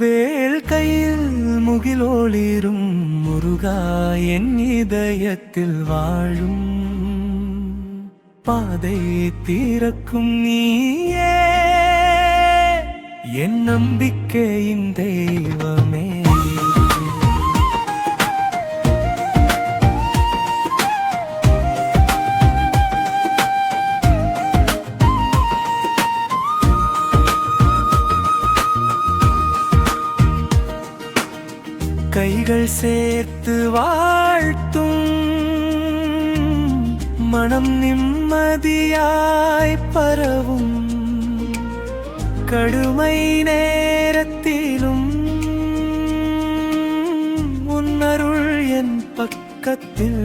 வேல் கையில் முகிலோளிரும் முருகா என் இதயத்தில் வாழும் பாதை தீரக்கும் நீயே என் நம்பிக்கையின் தெய்வமே. கைகள் சேர்த்து வாழ்த்தும் மனம் நிம்மதியாய் பரவும் கடுமை நேரத்திலும் உன்னருள் என் பக்கத்தில்.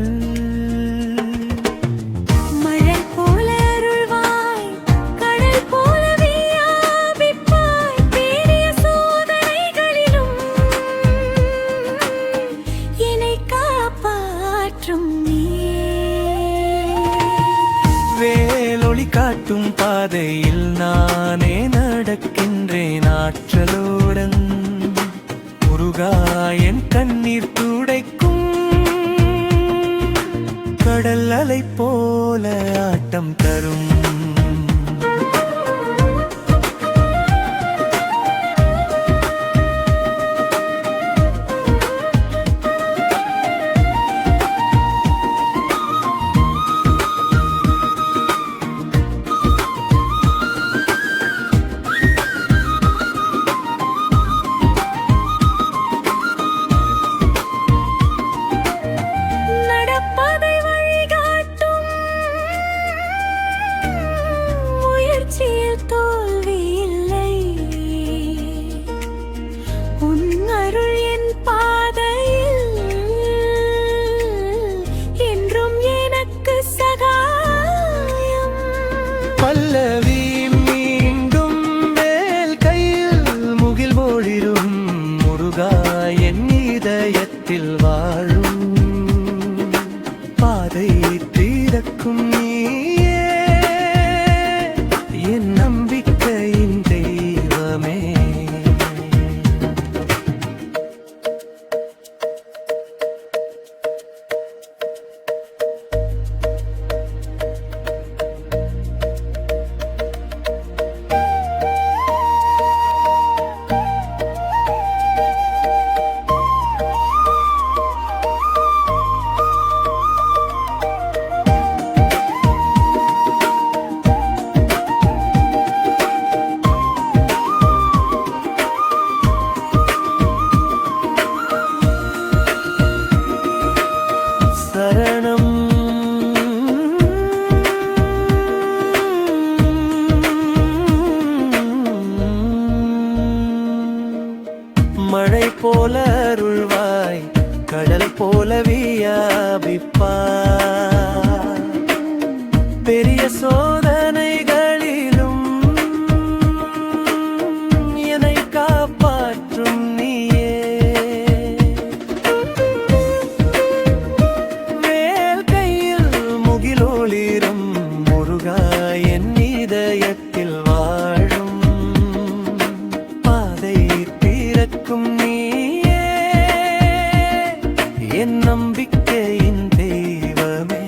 வேலொளி காட்டும் பாதையில் நானே நடக்கின்றேன் ஆற்றலுடன் முருகா என் கண்ணீர் துடைக்கும் கடல் அலை போல ஆட்டம் தரும். பல்லவி மீண்டும் வேல் கையில் முகில் போலிரும் முருகா என் இதயத்தில் வாழும் பாதை தீரக்கும் நீயே என் நம்பிக்கையின் தெய்வமே. சரணம் மழை போல அருள்வாய் கடல் போல வியாபிப்பாய் பெரிய சோதனைகளிலும் என்னை காப்பாற்றும் நீயே. வேல் கையில் முகிலோளிரும் முருகா என் இதயத்தில் வாழும் பாதை தீரக்கும் நீயே என் நம்பிக்கையின் தெய்வமே.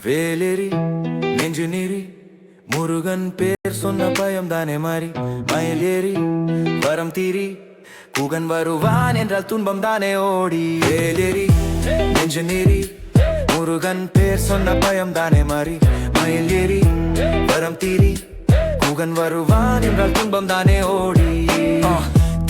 வேலேரி நெஞ்சு நீரி முருகன் பேர் சொன்ன பயம் தானே மாறி மயில் ஏறி வரம் தீரி குகன் வருவான் என்றால் துன்பம் தானே ஓடி. வேலேரி நெஞ்சு நீரி முருகன் பேர் சொன்ன பயம் தானே மாறி மயில் ஏறி வரம் தீரி குகன் வருவான் என்றால் துன்பம் தானே ஓடி.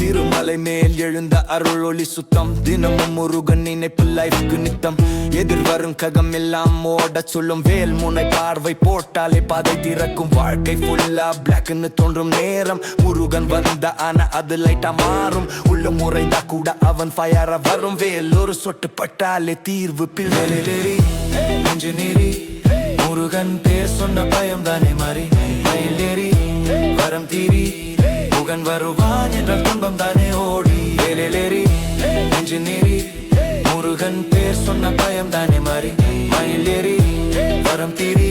திருமலை மேல் எழுந்த அருள் ஒளி சுத்தம் தினமும் முருகன் நினைப்பு லைஃப்க்கு நித்தம் எதிர்வரும் ககம் எல்லாம் ஓட சொல்லும் வேல் முனை பார்வை போட்டாலே பாதை திறக்கும் வாழ்க்கை ஃபுல்லா பிளாக்னு தோன்றும் நேரம் முருகன் வந்த ஆனா அது லைட்டா மாறும் உள்ள முறைந்தா கூட அவன் ஃபயரா வரும் வேல் ஒரு சொட்டு பட்டாலே தீர்வு பிள்ளை நெஞ்சு நீரி முருகன் பேர் சொன்ன பயம் தானே மாறி மயில் ஏறி வரம் தீரி குகன் வருவான் என்றால் துன்பம் தானே ஓடி வேலேலேறி நெஞ்சு நீரி முருகன் பேர் சொன்ன பயம் தானே மாறி மயில் ஏறி வரம் தீரி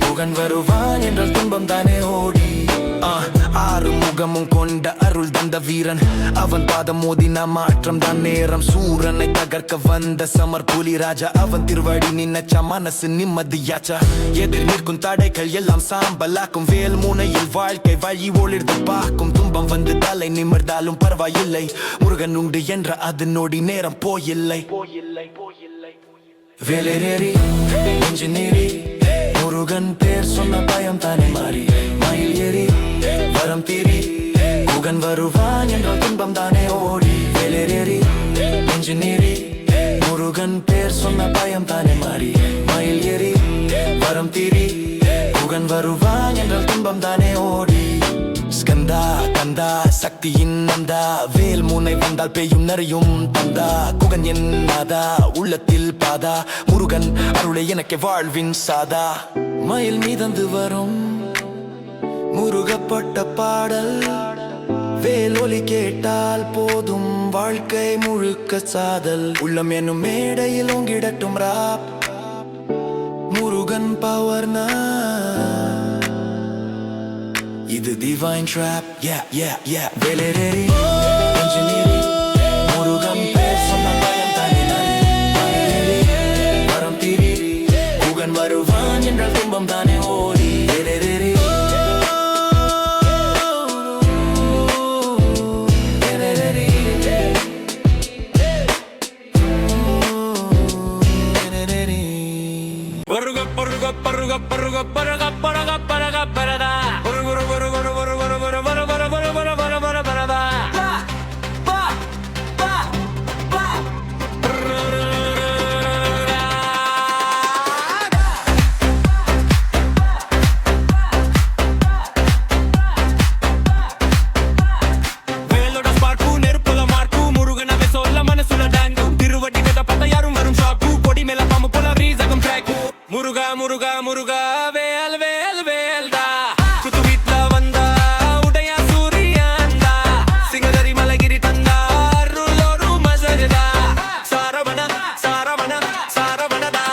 குகன் வருவான் என்றால் துன்பம் தானே ஓடி ஆறு முகமும் கொண்ட அருள் தந்த வீரன் அவன் பாதம் மோதின மாற்றம் தான் நேரம் சூரனை தகர்க்க வந்த சமர் புலி ராஜா அவன் திருவடி நினைச்சா மனசு நிம்மதியாச்சா எதிர் நிற்கும் தடைகள் எல்லாம் சாம்பலாக்கும் வேல் முனையில் வாழ்க்கை வழி ஒளிர்ந்து பார்க்கும் துன்பம் வந்து தலை நிமிர்ந்தாலும் பரவாயில்லை முருகன் உண்டு என்ற அது நொடி நேரம் போயில்லை வேலேறி நெஞ்சு நீரி முருகன் பேர் சொன்ன பயம் தானே மாறி மயில் ஏறி வரம் தீரி குகன் வருவான் என்றால் துன்பம் தானே ஓடி வேலேறி நெஞ்சு நீரி முருகன் பேர் சொன்ன பயம் தானே மாறி மயில் ஏறி வரம் தீரி குகன் வருவான் என்றால் துன்பம் தானே ஓடி ஸ்கந்தா கந்தா சக்தியின் நந்தா வேல் முனை வந்தால் பேயும் நிறையும் தந்தா குகன் என் நாதா உள்ளத்தில் பாதா முருகன் அருளை எனக்கு வாழ்வின் சாதா மயில் மீதந்து வரும் முருகப்பட்ட பாடல் வேல் ஒலி கேட்டால் போதும் வாழ்க்கை முழுக்க சாதல் உள்ளம் என்னும் மேடையில் ஓங்கிடட்டும் ராப் முருகன் பவர்னா இது டிவைன் ட்ராப் வேலேறி நெஞ்சு நீரி முருகன் பேர் சொன்ன பயம் தானே மாறி வரம் தீரி குகன் வருவான் என்றால் துன்பம் தானே ஓடி வேலேறி பருக பருக பருக பருக பருக பருக பரதா ஒரு ஒரு ஒரு ஒரு ஒரு ஒரு ஒரு ஒரு ஒரு ஒரு ஒரு ஒரு ஒரு பரதா பா பா பா வேலோட ஸ்பார்க்கு நெருப்புல மார்க்கு முருகனவே சொல்ல மனசுல டாங்கு திருவடி கத பத்த யாரும் வரும் ஷாக்கு பொடி மேல பாம்பு போல ரீசகம் ட்ராக் முருகா முருகா முருகா வேல் வேல் வேல்டா குத்து வீட்ல வந்தா உடைய சூரியாண்டா சிங்கதரி மலகிரி தந்தா அருளோரு மசகதா சாரவண சாரவண சாரவணதா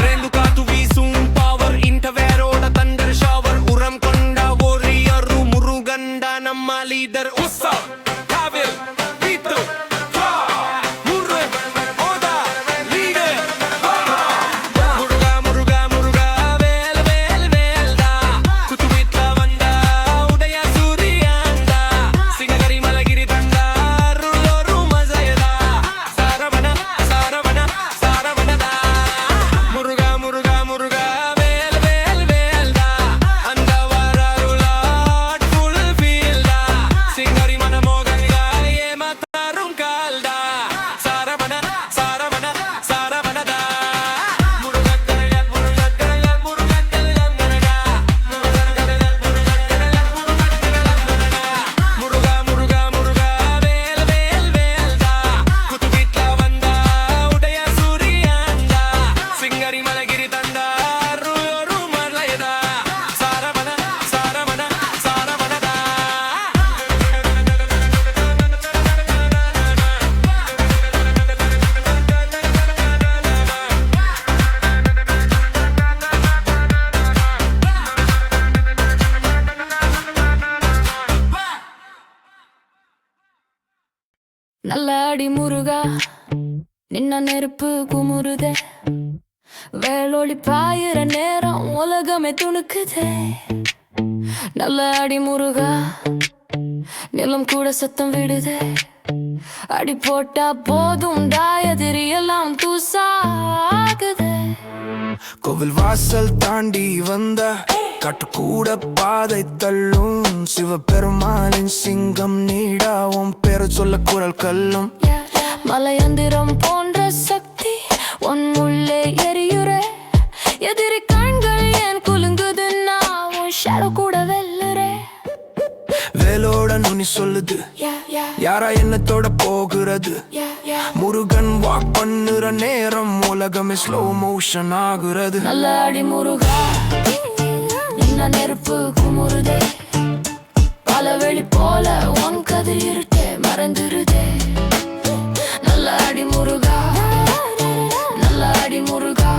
ரேந்துகா tu வீசும் பவர் இன்டவேரோட தண்டர் ஷவர் உரம் கொண்ட ஓரியரு முருகண்டா நம்ம லீடர் உசா நல்லாடி முருகா நின்ன நெருப்பு குமுறுதே வேலொளி பாயிர நேரம் உலகமே துணுக்குதே நல்லாடி முருகா நிலம் கூட சத்தம் விடுதே அடி போட்டா போதும் எதிரி எல்லாம் தூசாகுதே கோவில் வாசல் தாண்டி வந்த காட்டு கூட பாதை தள்ளும் சிவபெருமானின் சிங்கம் நீடாவும் பேர சொல்ல குரல் கல்லும் மலையந்திரம் போன்ற சக்தி உன் உள்ளே எரியுறே எதிரி கண்கள் ஏன் குலுங்குதுன்னா உன் ஷேடோ கூட வெல்லுறே வேலோட நுனி சொல்லுது யாரா என்னத்தோட போகிறது முருகன் வாக் பண்ணுற நேரம் உலகமே ஸ்லோ மோஷன் ஆகுறது. நல்ல அடி முருகா, நின்ன நெருப்பு குமுறுதே, பல வெளி போல உன் கதிர் இருட்டே மறந்துருதே. நல்ல அடி முருகா, நல்ல அடி முருகா,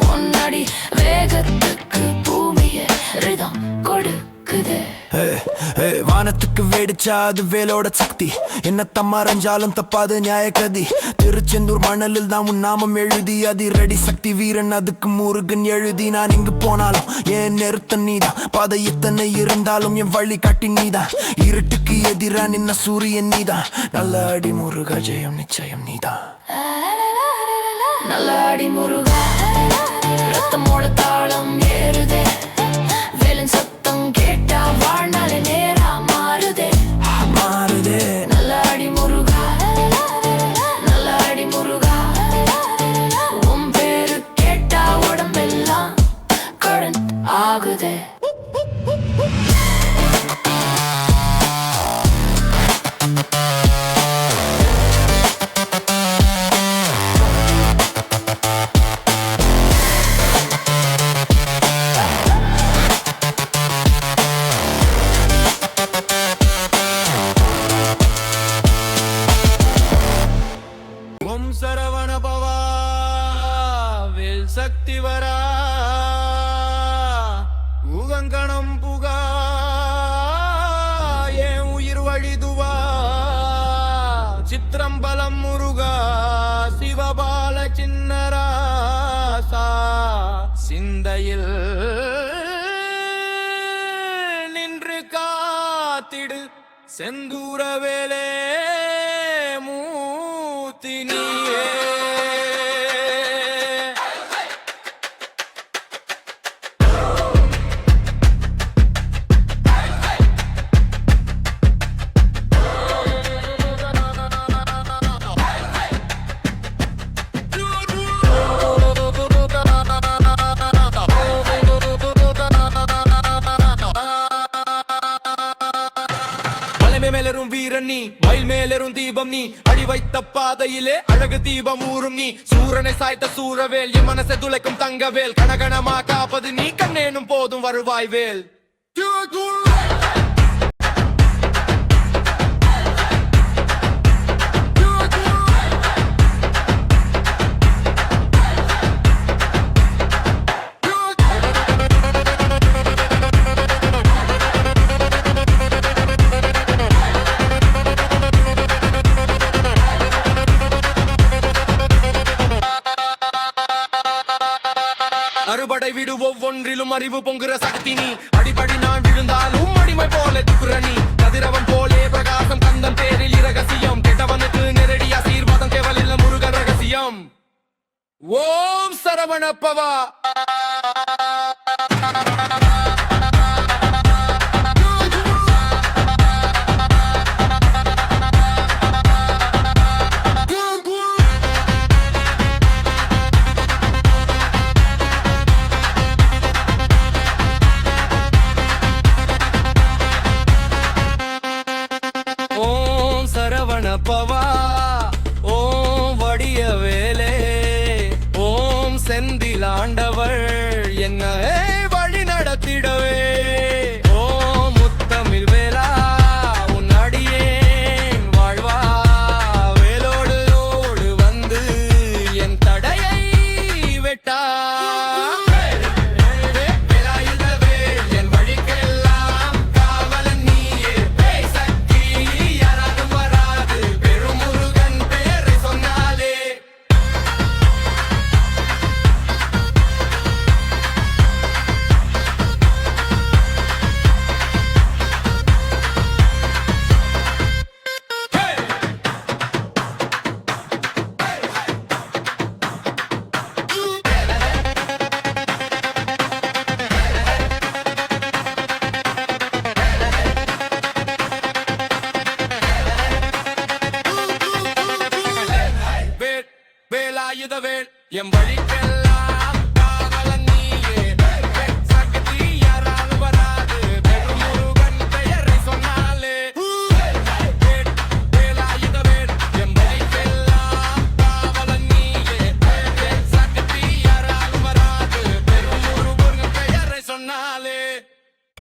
உன் அடி வேகத்துக்கு பூமியே ரிதம் கொடுக்குதே. வானத்துக்கு வெடிச்சா அது வேலோட சக்தி, என்ன தம்மறைஞ்சாலும் தப்பாது நியாயக்கதி. திருச்செந்தூர் மணலில் தான் உன் நாமம் எழுதி அதிரடி சக்தி வீரன் அதுக்கு முருகன் எழுதி. நான் இங்கு போனாலும் என் நிறுத்த நீதான், பாதை எத்தனை இருந்தாலும் என் வழி காட்டி நீதான். இருட்டுக்கு எதிரா நின்ன சூரியன் நீதான். நல்ல அடி முருகா, ஜெயம் நிச்சயம் நீதான். நல்ல அடி முருகா, ரத்தமோட தாளம் ஏறுதே, வேலன் சத்தம் கேட்டா வாழ்நாளே நேரா மாறுதே மாறுதே. நல்ல அடி முருகா, நல்ல அடி முருகா, உன் பேரு கேட்டா உடம்பெல்லாம் கரண்ட் ஆகுதே. ஓம் சரவண பவா, வேல் சக்தி வரா, உகங்கணம் புகா, என் உயிர் வழிதுவா, சித்திரம்பலம் முருகா, சிவபால சின்னராசா, சிந்தையில் நின்று காத்திடு செந்தூர வேலே மூத்தினியே. மேலரும் வீரன் நீ, மயில் மேலரும் தீபம் நீ, அடி வைத்த பாதையிலே அழகு தீபம் ஊறும் நீ. சூரனை சாய்த்த சூரவேல், என் மனசை துளைக்கும் தங்கவேல், கணகணமா காப்பது நீ, கண்ணேனும் போதும் வருவாய் வேல். அறுபடை விடு ஒவ்வொன்றிலும் அறிவு பொங்குற சக்தி நீ, அடிப்படி நான் விழுந்தாலும் அடிமை போல துக்குரணி. கதிரவன் போலே பிரகாசம் கந்தன் பேரில் இரகசியம், கெட்டவனுக்கு நெருடி ஆசீர்வாதம் கேவலில் முருகன் ரகசியம். ஓம் சரவணப்பவா. ஓம் சரவணப்பவா, ஓம் வடிய வேலே, ஓம் செந்திலாண்டவர் என்ன வழி நடத்திடவே. ஓம் முத்தமிழ் வேலா, உன் அடியேன் வாழ்வா, வேலோடு ஓடு வந்து என் தடையை வெட்டா. வேலாயுதவேல் எம்